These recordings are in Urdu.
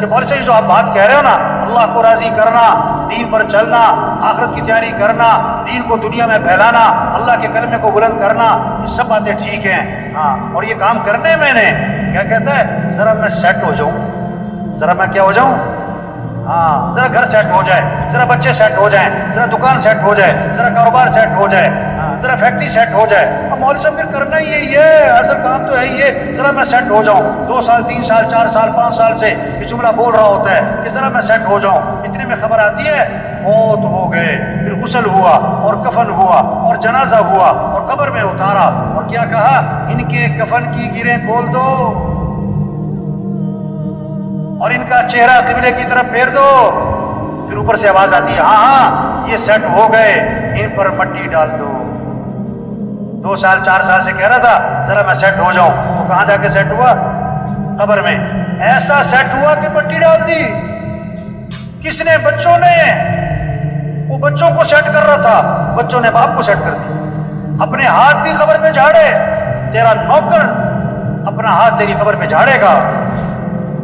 کہ مولوی صاحب جو آپ بات کہہ رہے ہو نا، اللہ کو راضی کرنا، دین پر چلنا، آخرت کی تیاری کرنا، دین کو دنیا میں پھیلانا، اللہ کے کلمے کو بلند کرنا، یہ سب باتیں ٹھیک ہیں، ہاں، اور یہ کام کرنے میں نے کیا کہتا ہے، ذرا میں سیٹ ہو جاؤں، ذرا میں کیا ہو جاؤں، ہاں، ذرا گھر سیٹ ہو جائے، ذرا بچے سیٹ ہو جائیں، ذرا دکان سیٹ ہو جائے، ذرا کاروبار سیٹ ہو جائے، ہاں، ذرا فیکٹری سیٹ ہو جائے۔ اب مولوی صاحب پھر کرنا ہی یہی ہے، اصل کام تو ہے ہی ہے، ذرا میں سیٹ ہو جاؤں، 2 سال 3 سال 4 سال 5 سال سے یہ جملہ بول رہا ہوتا ہے کہ ذرا میں سیٹ ہو جاؤں، اتنے میں خبر آتی ہے موت ہو گئے، پھر غسل ہوا اور کفن ہوا اور جنازہ ہوا اور قبر میں اتارا، اور کیا کہا، ان کے کفن کی گریں کھول دو اور ان کا چہرہ قبلے کی طرف پھیر دو۔ پھر اوپر سے آواز آتی ہے، ہاں ہاں یہ سیٹ ہو گئے، ان پر مٹی ڈال دو۔ 2 سال 4 سال سے کہہ رہا تھا ذرا میں سیٹ ہو جاؤں، تو کہاں جا کے سیٹ ہوا؟ قبر میں۔ ایسا سیٹ ہوا کہ مٹی ڈال دی۔ کس نے؟ بچوں نے۔ وہ بچوں کو سیٹ کر رہا تھا، بچوں نے باپ کو سیٹ کر دی۔ اپنے ہاتھ بھی قبر پہ جھاڑے، تیرا نوکر اپنا ہاتھ تیری قبر پہ جھاڑے گا۔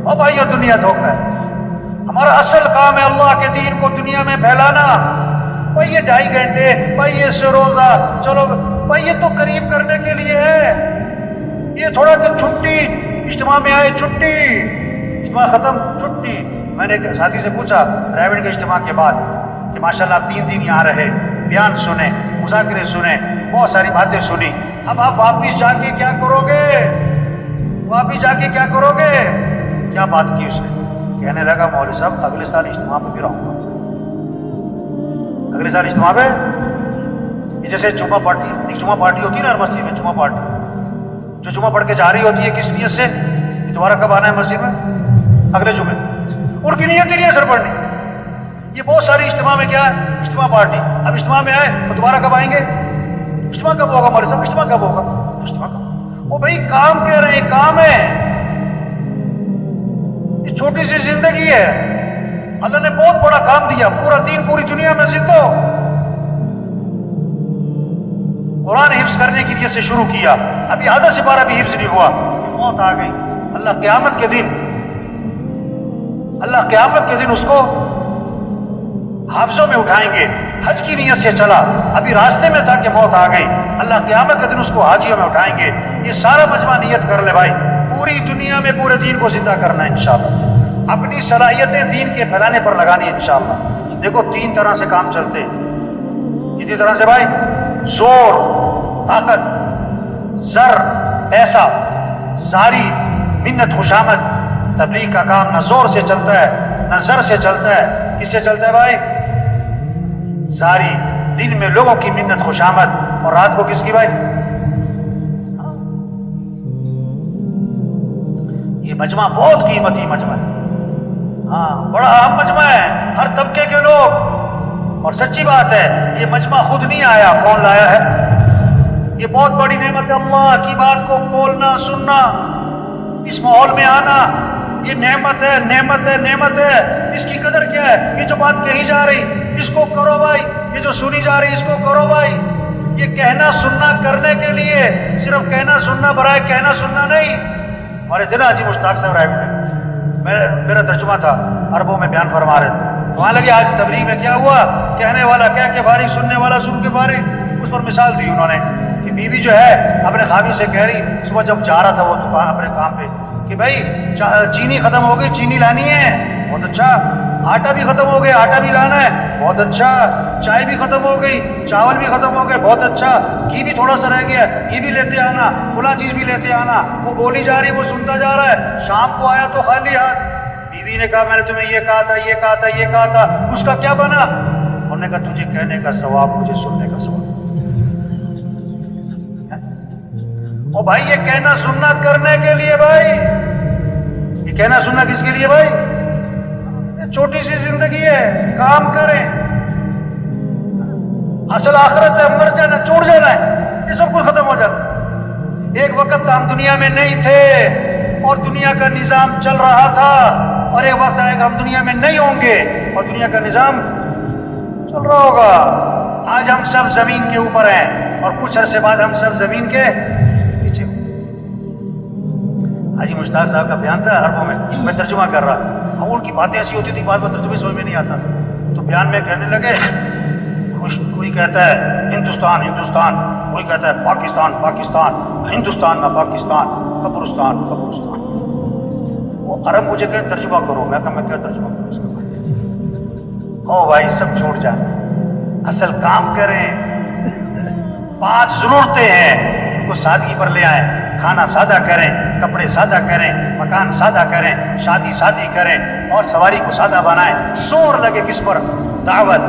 اور بھائی یہ دنیا دھوکہ ہے، ہمارا اصل کام ہے اللہ کے دین کو دنیا میں پھیلانا۔ بھائی یہ 2.5 گھنٹے، بھائی یہ روزہ، چلو بھائی یہ تو قریب کرنے کے لیے ہے، یہ تھوڑا کہ چھٹی، اجتماع میں آئے چھٹی، اجتماع ختم چھٹی۔ میں نے ایک ساتھی سے پوچھا ریونڈ کے اجتماع کے بعد کہ ماشاءاللہ آپ 3 دن یہاں رہے، بیان سنے، مذاکرے سنے، بہت ساری باتیں سنی، اب آپ واپس جا کے کیا کرو گے؟ واپس جا کے کیا کرو گے؟ کیا بات کی اس نے؟ کہنے لگا مولوی صاحب اگلے سال اجتماع پہ بھی رہوں گا، اگلے سال اجتماع پہ۔ یہ جیسے جمعہ پارٹی، ایک جمعہ پارٹی ہوتی ہے نا ہر مسجد میں، جمعہ پارٹی جو جمعہ پڑھ کے جا رہی ہوتی ہے، کس نیت سے؟ دوبارہ کب آنا ہے مسجد میں؟ اگلے جمعے۔ ان کی نیت ہی نہیں ہے سر پڑھنی۔ یہ بہت ساری اجتماع میں کیا ہے؟ اجتماع پارٹی۔ اب اجتماع میں آئے تو دوبارہ کب آئیں گے؟ اجتماع کب ہوگا مولوی صاحب؟ اجتماع کب ہوگا؟ اجتماع کب؟ وہ بھائی کام کہہ رہے ہیں، کام ہے، یہ چھوٹی سی زندگی ہے، اللہ نے بہت بڑا کام دیا، پورا دین پوری دنیا میں زندہ ہو۔ قرآن حفظ کرنے کی نیت سے شروع کیا، ابھی آدھا سپارہ بھی حفظ نہیں ہوا، موت آ گئی۔ اللہ قیامت کے دن، اللہ قیامت کے دن اس کو حافظوں میں اٹھائیں گے۔ حج کی نیت سے چلا، ابھی راستے میں تھا کہ موت آ گئی، اللہ قیامت کے دن اس کو حاجیوں میں اٹھائیں گے۔ یہ سارا مجمع نیت کر لے بھائی، پوری دنیا میں پورے دین کو زندہ کرنا ہے انشاءاللہ، اپنی صلاحیتیں دین کے پھیلانے پر لگانی ہے انشاءاللہ۔ دیکھو 3 طرح سے کام چلتے ہیں۔ کتنی طرح سے بھائی؟ زور، طاقت، زر، پیسہ، زاری، منت، خوشامد۔ تبلیغ کا کام نہ زور سے چلتا ہے نہ زر سے چلتا ہے، کس سے چلتا ہے بھائی؟ زاری، دن میں لوگوں کی منت خوشامد، اور رات کو کس کی بھائی؟ یہ مجمع بہت قیمتی مجمع ہے، ہاں بڑا اہم مجمع ہے، ہر طبقے کے لوگ۔ اور سچی بات ہے یہ مجمع خود نہیں آیا، کون لایا ہے؟ یہ بہت بڑی نعمت ہے، اللہ کی بات کو بولنا، سننا، اس ماحول میں آنا، یہ نعمت ہے، نعمت ہے، نعمت ہے۔ اس کی قدر کیا ہے؟ یہ جو بات کہی جا رہی اس کو کرو بھائی، یہ جو سنی جا رہی اس کو کرو بھائی۔ یہ کہنا سننا کرنے کے لیے، صرف کہنا سننا برائے کہنا سننا نہیں۔ ہمارے ضلع حاجی مشتاق صاحب رائے، میرا ترجمہ تھا، عربوں میں بیان فرما رہے تھے، وہاں لگے آج تبلیغ میں کیا ہوا، کہنے والا کہہ کے فارغ، سننے والا سن کے فارغ۔ اس پر مثال دی انہوں نے کہ بیوی جو ہے اپنے خاوند سے کہہ رہی، صبح جب جا رہا تھا وہ دکان اپنے کام پہ، کہ بھائی چینی ختم ہو گئی، چینی لانی ہے، بہت اچھا۔ آٹا بھی ختم ہو گیا، آٹا بھی لانا ہے، بہت اچھا۔ چائے بھی ختم ہو گئی، چاول بھی ختم ہو گئے، بہت اچھا۔ گھی بھی تھوڑا سا رہ گیا، گھی بھی لیتے آنا، فلاں چیز بھی لیتے آنا۔ وہ بولی جا رہی، وہ سنتا جا رہا ہے۔ شام کو آیا تو خالی ہاتھ، بیوی نے کہا میں نے تمہیں یہ کہا تھا، یہ کہا تھا، یہ کہا تھا، اس کا کیا بنا؟ انہوں نے کہا تجھے کہنے کا ثواب، مجھے سننے کا ثواب۔ او بھائی یہ کہنا سننا کرنے کے لیے بھائی، یہ کہنا سننا کس کے لیے بھائی؟ چھوٹی سی زندگی ہے، کام کریں، اصل آخرت ہے، مر جانا، چھوڑ جانا ہے، یہ سب کچھ ختم ہو جاتا ہے۔ ایک وقت ہم دنیا میں نہیں تھے اور دنیا کا نظام چل رہا تھا، اور ایک وقت آئے گا ہم دنیا میں نہیں ہوں گے اور دنیا کا نظام چل رہا ہوگا۔ آج ہم سب زمین کے اوپر ہیں اور کچھ عرصے بعد ہم سب زمین کے پیچھے۔ حاجی مشتاق صاحب کا بیان تھا عربوں میں ترجمہ کر رہا، اب ان کی باتیں ایسی ہوتی تھی بعد میں ترجمے سمجھ میں نہیں آتا، تو بیان میں کہنے لگے کوئی کہتا ہے ہندوستان ہندوستان، کوئی کہتا ہے پاکستان پاکستان، ہندوستان نہ پاکستان، قبرستان قبرستان۔ وہ عرب مجھے کہ ترجمہ کرو، میں کہا میں کیا ترجمہ کروں اس کا؟ او بھائی سب چھوڑ جائیں، اصل کام کریں، 5 ضرورتیں ہیں ان کو سادگی پر لے آئیں، کھانا سادہ کریں، کپڑے سادہ کریں، مکان سادہ کریں، شادی سادی کریں اور سواری کو سادہ بنائیں۔ زور لگے کس پر؟ دعوت،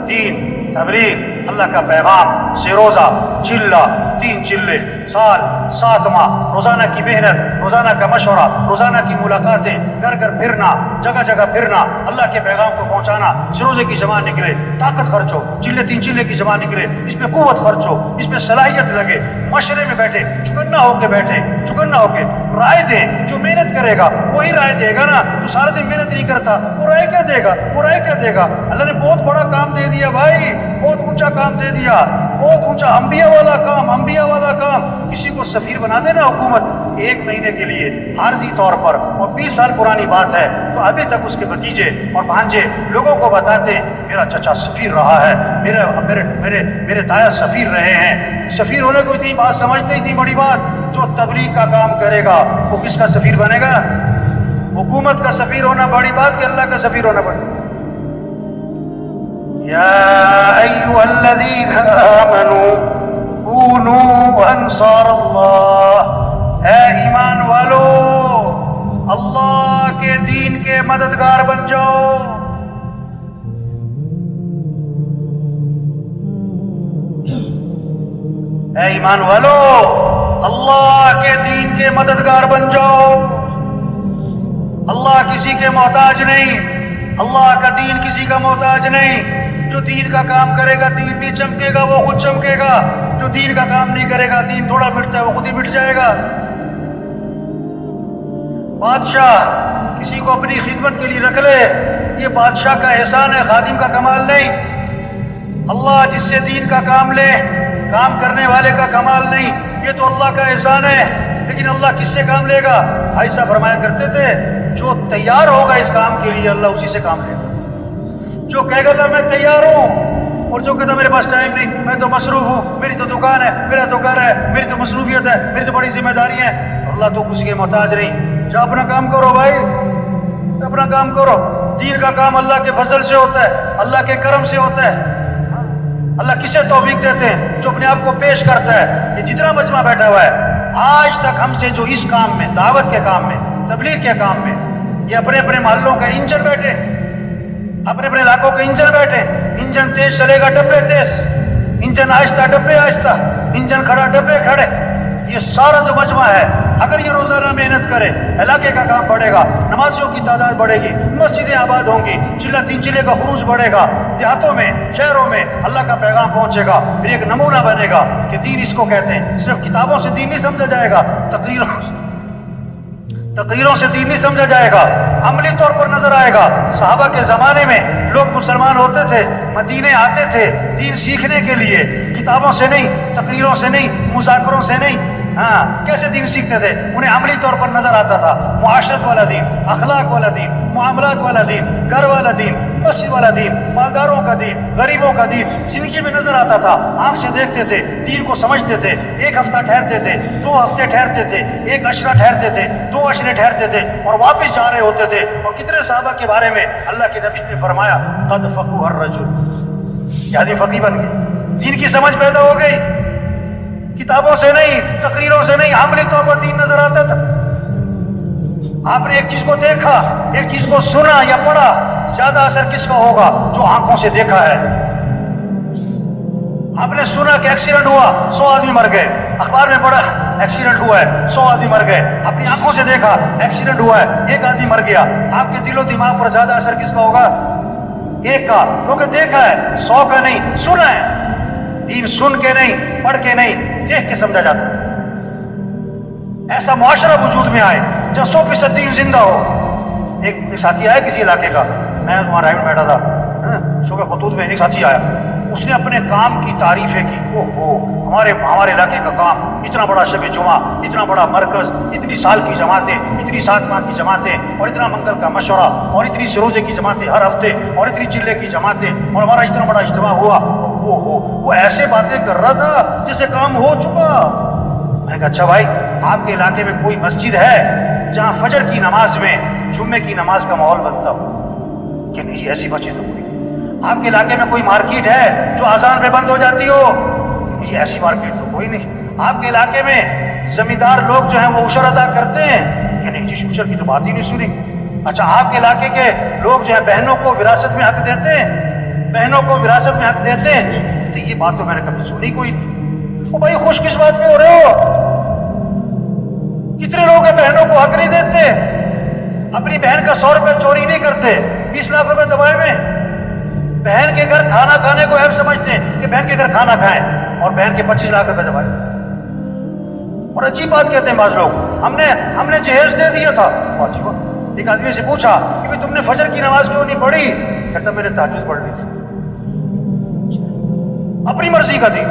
دین، تبلیغ، اللہ کا پیغام، سے روزہ، چلہ، 3 چلے، سال، 7 ماہ، روزانہ کی محنت، روزانہ کا مشورہ، روزانہ کی ملاقاتیں، گھر گھر پھرنا، جگہ جگہ پھرنا، اللہ کے پیغام کو پہنچانا۔ روزے کی جمع نکلے، طاقت خرچ ہو، 3 چلے کی جمع نکلے، اس میں قوت خرچ ہو، اس میں صلاحیت لگے، مشورے میں بیٹھے، چکنا ہو کے بیٹھے، چکنا ہو کے رائے دیں۔ جو محنت کرے گا وہی رائے دے گا نا، تو سارے دن محنت نہیں کرتا وہ رائے کیا دے گا؟ وہ رائے کیا دے گا؟ اللہ نے بہت بڑا کام دے دیا بھائی، بہت اونچا کام دے دیا، بہت اونچا، انبیاء والا کام، انبیاء والا کام۔ کسی کو سفیر بنا دینا حکومت 1 مہینے کے لیے عارضی طور پر، اور 20 سال پرانی بات ہے، تو ابھی تک اس کے بھتیجے اور بھانجے لوگوں کو بتاتے میرا چچا سفیر رہا ہے، میرے تایا سفیر رہے ہیں۔ سفیر ہونے کو اتنی بات سمجھتے، اتنی بڑی بات۔ جو تبلیغ کا کام کرے گا وہ کس کا سفیر بنے گا؟ حکومت کا سفیر ہونا بڑی بات کہ اللہ کا سفیر ہونا بڑی؟ یا ایھا الذین آمنوا کونوا انصار اللہ، اے ایمان والو اللہ کے دین کے مددگار بن جاؤ۔ اے ایمان والو اللہ کے دین کے مددگار بن جاؤ۔ اللہ کسی کے محتاج نہیں، اللہ کا دین کسی کا محتاج نہیں۔ جو دین کا کام کرے گا دین بھی چمکے گا، وہ خود چمکے گا۔ جو دین کا کام نہیں کرے گا، دین تھوڑا مٹتا ہے وہ خود ہی مٹ جائے گا۔ بادشاہ کسی کو اپنی خدمت کے لیے رکھ لے، یہ بادشاہ کا احسان ہے، خادم کا کمال نہیں۔ اللہ جس سے دین کا کام لے، کام کرنے والے کا کمال نہیں، یہ تو اللہ کا احسان ہے۔ لیکن اللہ کس سے کام لے گا؟ بھائی صاحب فرمایا کرتے تھے جو تیار ہوگا اس کام کے لیے اللہ اسی سے کام لے گا۔ جو کہے گا میں تیار ہوں، اور جو کہتا میرے پاس ٹائم نہیں، میں تو مصروف ہوں، میری تو دکان ہے، میرا تو گھر ہے، میری تو مصروفیت ہے، میری تو بڑی ذمہ داری ہے، اللہ تو کسی کے محتاج نہیں۔ جا اپنا کام کرو بھائی، اپنا کام کرو۔ دین کا کام اللہ کے فضل سے ہوتا ہے، اللہ کے کرم سے ہوتا ہے۔ اللہ کسے توفیق دیتے ہیں؟ جو اپنے آپ کو پیش کرتا ہے۔ یہ جتنا مجمع بیٹھا ہوا ہے آج تک ہم سے جو اس کام میں، دعوت کے کام میں، تبلیغ کے کام میں، یہ اپنے اپنے محلوں کا انجن بیٹھے، اپنے اپنے علاقوں کے انجن بیٹھے۔ انجن تیز چلے گا ڈبے تیز، انجن آہستہ ڈبے آہستہ، انجن کھڑا ڈبے کھڑے۔ یہ سارا جو مجمع ہے اگر یہ روزانہ محنت کرے، علاقے کا کام بڑھے گا، نمازیوں کی تعداد بڑھے گی، مسجدیں آباد ہوں گی، 3 چلے کا خروج بڑھے گا، دیہاتوں میں، شہروں میں اللہ کا پیغام پہنچے گا، پھر ایک نمونہ بنے گا کہ دین اس کو کہتے ہیں۔ صرف کتابوں سے دین نہیں سمجھا جائے گا، تقریروں سے دین نہیں سمجھا جائے گا، عملی طور پر نظر آئے گا۔ صحابہ کے زمانے میں لوگ مسلمان ہوتے تھے، مدینے آتے تھے دین سیکھنے کے لیے، کتابوں سے نہیں، تقریروں سے نہیں، مذاکروں سے نہیں۔ کیسے دین سیکھتے تھے؟ انہیں عملی طور پر نظر آتا تھا، معاشرت والا دین، اخلاق والا دین، معاملات والا دین، گھر والا دین، مسجد والا دین، مالداروں کا دین، غریبوں کا دین زندگی میں نظر آتا تھا۔ آنکھ سے دیکھتے تھے، دین کو سمجھتے تھے۔ 1 ہفتہ ٹھہرتے تھے، 2 ہفتے ٹھہرتے تھے، 1 عشرہ ٹھہرتے تھے، 2 عشرے ٹھہرتے تھے اور واپس جا رہے ہوتے تھے۔ اور کتنے صحابہ کے بارے میں اللہ کے نبی نے فرمایا قد فقہ الرجل، یعنی فقیہ بن گئے، دین کی سمجھ پیدا ہو گئی۔ کتابوں سے نہیں، تقریروں سے نہیں، عملی طور پر دین نظر آتا تھا۔ آپ نے ایک چیز کو دیکھا، ایک چیز کو سنا یا پڑھا، زیادہ اثر کس کا ہوگا؟ جو آنکھوں سے دیکھا ہے۔ آپ نے سنا کہ ایکسیڈنٹ ہوا، 100 آدمی مر گئے، اخبار میں پڑھا ایکسیڈنٹ ہوا ہے، 100 آدمی مر گئے، اپنی آنکھوں سے دیکھا ایکسیڈنٹ ہوا ہے، 1 آدمی مر گیا۔ آپ کے دل و دماغ پر زیادہ اثر کس کا ہوگا؟ 1 کا، کیونکہ دیکھا ہے، 100 کا نہیں، سنا ہے۔ دین سن کے نہیں، پڑھ کے نہیں، دیکھ کے سمجھا جاتا ہے۔ ایسا معاشرہ وجود میں آئے جہاں 100% دین زندہ ہو۔ ایک ساتھی آیا کسی علاقے کا، میں وہاں رائے میں بیٹھا تھا، صبح خطوط میں ایک ساتھی آیا، اس نے اپنے کام کی تعریفیں کی، ہمارے علاقے کا کام اتنا بڑا شب جمعہ، اتنا بڑا مرکز، اتنی سال کی جماعتیں، اتنی 7 ماہ کی جماعتیں، اور اتنا منگل کا مشورہ، اور اتنی سروزے کی جماعتیں ہر ہفتے، اور اتنی چلے کی جماعتیں، اور ہمارا اتنا بڑا اجتماع ہوا، وہ ایسے باتیں کر رہا تھا جیسے کام ہو چکا۔ میں نے کہا اچھا بھائی، آپ کے علاقے میں کوئی مسجد ہے جہاں فجر کی نماز میں جمعے کی نماز کا ماحول بنتا ہو؟ کہ نہیں، ایسی مسجد تو کوئی۔ آپ کے علاقے میں کوئی مارکیٹ ہے جو اذان پہ بند ہو جاتی ہو؟ کہ نہیں، ایسی مارکیٹ تو کوئی نہیں۔ آپ کے علاقے میں زمیندار لوگ جو ہیں وہ عشر ادا کرتے ہیں؟ کہ نہیں جی، عشر کی تو بات ہی نہیں سنی۔ اچھا، آپ کے علاقے کے لوگ جو ہیں بہنوں کو وراثت میں حق دیتے ہیں؟ بہنوں کو وراثت میں حق دیتے ہیں؟ تو یہ بات تو میں نے کبھی سنی کوئی نہیں۔ او بھائی، خوش کس بات پہ ہو رہے ہو؟ کتنے لوگ ہیں بہنوں کو حق نہیں دیتے، اپنی بہن کا 100 روپے چوری نہیں کرتے، 20 لاکھ روپے دبائے میں بہن کے گھر کھانا کھانے کو عیب سمجھتے ہیں کہ بہن کے گھر کھانا کھائیں، اور بہن کے 25 لاکھ روپے دبائے۔ اور عجیب بات کہتے ہیں بعض لوگ، ہم نے جہیز دے دیا تھا۔ عجیب، ایک آدمی سے پوچھا کہ بھائی تم نے فجر کی نماز کیوں نہیں پڑھی؟ کہتا میں نے تہجد پڑھ لی تھی، اپنی مرضی کا تھی۔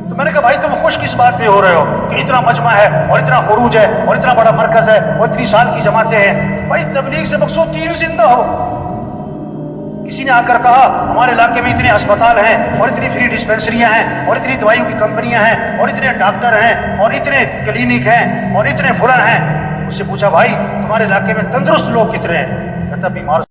تو میں نے کہا بھائی تم خوش کس بات پہ ہو رہے ہو کہ اتنا مجمع ہے، اور اتنا خروج ہے، اور اتنا بڑا مرکز ہے، اور اتنی سال کی جماعتیں ہیں؟ بھائی تبلیغ سے مقصود دین زندہ ہو۔ کسی نے آ کر کہا ہمارے علاقے میں اتنے اسپتال ہیں، اور اتنی فری ڈسپینسریاں ہیں، اور اتنی دوائیوں کی کمپنیاں ہیں، اور اتنے ڈاکٹر ہیں، اور اتنے کلینک ہیں، اور اتنے فلاں ہیں۔ اس سے پوچھا بھائی تمہارے علاقے میں تندرست لوگ کتنے ہیں؟ کہتا بیمار